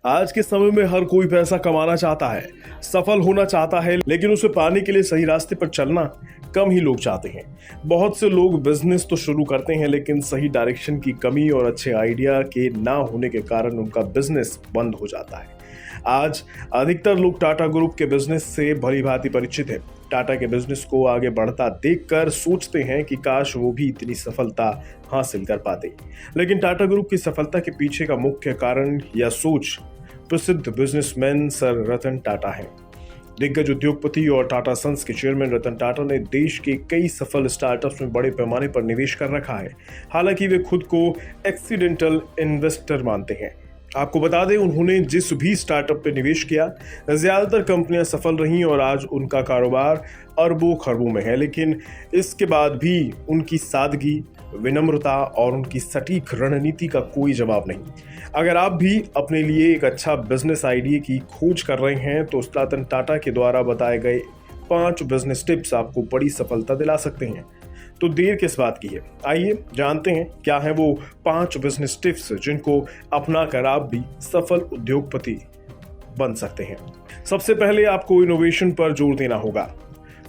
आज के समय में हर कोई पैसा कमाना चाहता है, सफल होना चाहता है, लेकिन उसे पाने के लिए सही रास्ते पर चलना कम ही लोग चाहते हैं। बहुत से लोग बिजनेस तो शुरू करते हैं, लेकिन सही डायरेक्शन की कमी और अच्छे आइडिया के ना होने के कारण उनका बिजनेस बंद हो जाता है। आज अधिकतर लोग टाटा ग्रुप के बिजनेस से भली भांति परिचित हैं। टाटा के बिजनेस को आगे बढ़ता देखकर सोचते हैं कि काश वो भी इतनी सफलता हासिल कर पाते। लेकिन टाटा ग्रुप की सफलता के पीछे का मुख्य कारण या सोच प्रसिद्ध बिजनेसमैन सर रतन टाटा हैं। दिग्गज उद्योगपति और टाटा सन्स के चेयरमैन रतन टाटा ने देश के कई सफल स्टार्टअप्स में बड़े पैमाने पर निवेश कर रखा है। हालांकि वे खुद को एक्सीडेंटल इन्वेस्टर मानते हैं। आपको बता दें, उन्होंने जिस भी स्टार्टअप पे निवेश किया, ज्यादातर कंपनियां सफल रहीं और आज उनका कारोबार अरबों खरबों में है। लेकिन इसके बाद भी उनकी सादगी, विनम्रता और उनकी सटीक रणनीति का कोई जवाब नहीं। अगर आप भी अपने लिए एक अच्छा बिजनेस आइडिया की खोज कर रहे हैं तो रतन टाटा के द्वारा बताए गए 5 बिजनेस टिप्स आपको बड़ी सफलता दिला सकते हैं। तो देर किस बात की है, आइए जानते हैं क्या है वो 5 बिजनेस टिप्स जिनको अपनाकर आप भी सफल उद्योगपति बन सकते हैं। सबसे पहले आपको इनोवेशन पर जोर देना होगा।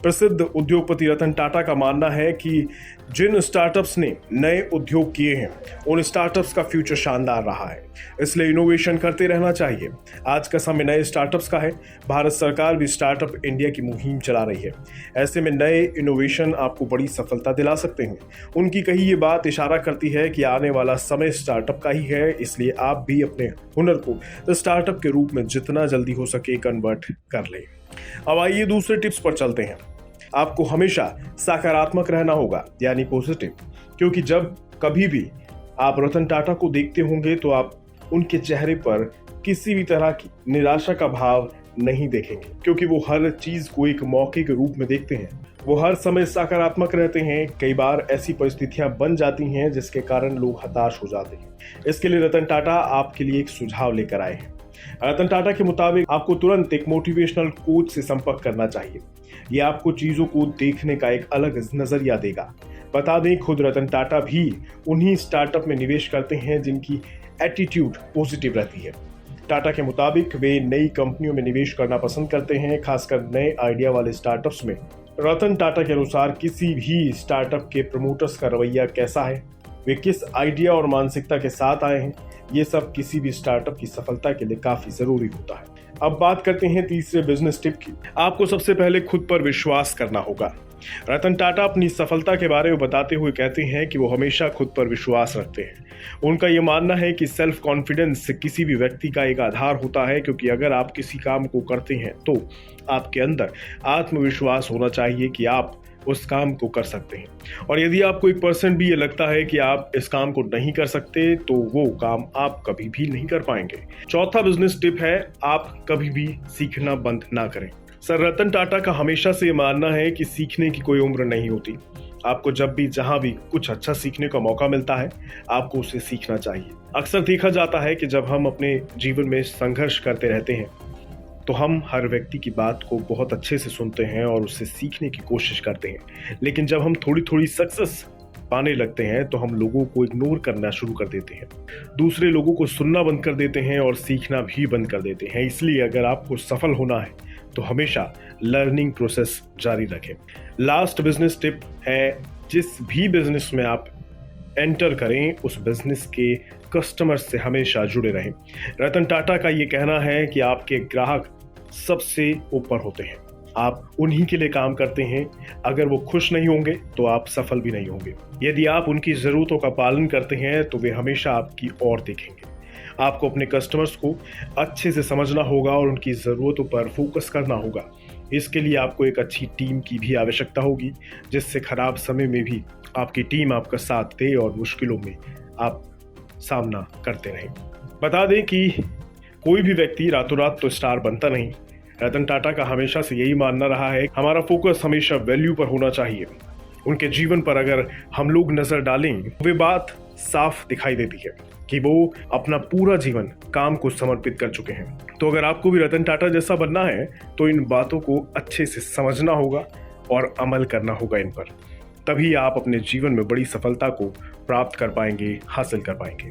प्रसिद्ध उद्योगपति रतन टाटा का मानना है कि जिन स्टार्टअप्स ने नए उद्योग किए हैं उन स्टार्टअप्स का फ्यूचर शानदार रहा है, इसलिए इनोवेशन करते रहना चाहिए। आज का समय नए स्टार्टअप्स का है। भारत सरकार भी स्टार्टअप इंडिया की मुहिम चला रही है। ऐसे में नए इनोवेशन आपको बड़ी सफलता दिला सकते हैं। उनकी कही ये बात इशारा करती है कि आने वाला समय स्टार्टअप का ही है, इसलिए आप भी अपने हुनर को स्टार्टअप के रूप में जितना जल्दी हो सके कन्वर्ट कर लें। अब आइए दूसरे टिप्स पर चलते हैं। आपको हमेशा सकारात्मक रहना होगा, यानी पॉजिटिव, क्योंकि जब कभी भी आप रतन टाटा को देखते होंगे तो आप उनके चेहरे पर किसी भी तरह की निराशा का भाव नहीं देखेंगे, क्योंकि वो हर चीज को एक मौके के रूप में देखते हैं। वो हर समय सकारात्मक रहते हैं। कई बार ऐसी परिस्थितियां बन जाती हैं जिसके कारण लोग हताश हो जाते हैं। इसके लिए रतन टाटा आपके लिए एक सुझाव लेकर आए हैं। रतन टाटा के मुताबिक आपको तुरंत एक मोटिवेशनल कोच से संपर्क करना चाहिए। ये आपको चीजों को देखने का एक अलग नजरिया देगा। बता दें, खुद रतन टाटा भी उन्हीं स्टार्टअप में निवेश करते हैं जिनकी एटीट्यूड पॉजिटिव रहती है। टाटा के मुताबिक वे नई कंपनियों में निवेश करना पसंद करते हैं, खासकर नए आइडिया वाले स्टार्टअप्स में। रतन टाटा के अनुसार किसी भी स्टार्टअप के प्रमोटर्स का रवैया कैसा है, वे किस आइडिया और मानसिकता के साथ आए हैं, ये सब किसी भी स्टार्टअप की सफलता के लिए काफी जरूरी होता है। अब बात करते हैं तीसरे बिजनेस टिप की। आपको सबसे पहले खुद पर विश्वास करना होगा। रतन टाटा अपनी सफलता के बारे में बताते हुए कहते हैं कि वो हमेशा खुद पर विश्वास रखते हैं। उनका ये मानना है कि सेल्फ कॉन्फिडेंस किसी भी व्यक्ति का एक आधार होता है, क्योंकि अगर आप किसी काम को करते हैं तो आपके अंदर आत्मविश्वास होना चाहिए कि आप उस काम को कर सकते हैं। और यदि आपको 1% भी ये लगता है कि आप इस काम को नहीं कर सकते तो वो काम आप कभी भी नहीं कर पाएंगे। चौथा बिजनेस टिप है, आप कभी भी सीखना बंद ना करें। सर रतन टाटा का हमेशा से ये मानना है कि सीखने की कोई उम्र नहीं होती। आपको जब भी जहां भी कुछ अच्छा सीखने का मौका मिलता है, आपको उसे सीखना चाहिए। अक्सर देखा जाता है कि जब हम अपने जीवन में संघर्ष करते रहते हैं तो हम हर व्यक्ति की बात को बहुत अच्छे से सुनते हैं और उससे सीखने की कोशिश करते हैं, लेकिन जब हम थोड़ी थोड़ी सक्सेस पाने लगते हैं तो हम लोगों को इग्नोर करना शुरू कर देते हैं, दूसरे लोगों को सुनना बंद कर देते हैं और सीखना भी बंद कर देते हैं। इसलिए अगर आपको सफल होना है तो हमेशा लर्निंग प्रोसेस जारी रखें। लास्ट बिजनेस टिप है, जिस भी बिजनेस में आप एंटर करें उस बिजनेस के कस्टमर से हमेशा जुड़े रहें। रतन टाटा का ये कहना है कि आपके ग्राहक सबसे ऊपर होते हैं, आप उन्हीं के लिए काम करते हैं। अगर वो खुश नहीं होंगे तो आप सफल भी नहीं होंगे। यदि आप उनकी जरूरतों का पालन करते हैं तो वे हमेशा आपकी ओर देखेंगे। आपको अपने कस्टमर्स को अच्छे से समझना होगा और उनकी जरूरतों पर फोकस करना होगा। इसके लिए आपको एक अच्छी टीम की भी आवश्यकता होगी, जिससे खराब समय में भी आपकी टीम आपका साथ दे और मुश्किलों में आप सामना करते रहें। बता दें कि कोई भी व्यक्ति रातों रात तो स्टार बनता नहीं। रतन टाटा का हमेशा से यही मानना रहा है, हमारा फोकस हमेशा वैल्यू पर होना चाहिए। उनके जीवन पर अगर हम लोग नजर डालें, वे बात साफ दिखाई देती है कि वो अपना पूरा जीवन काम को समर्पित कर चुके हैं। तो अगर आपको भी रतन टाटा जैसा बनना है तो इन बातों को अच्छे से समझना होगा और अमल करना होगा इन पर। तभी आप अपने जीवन में बड़ी सफलता को प्राप्त कर पाएंगे, हासिल कर पाएंगे।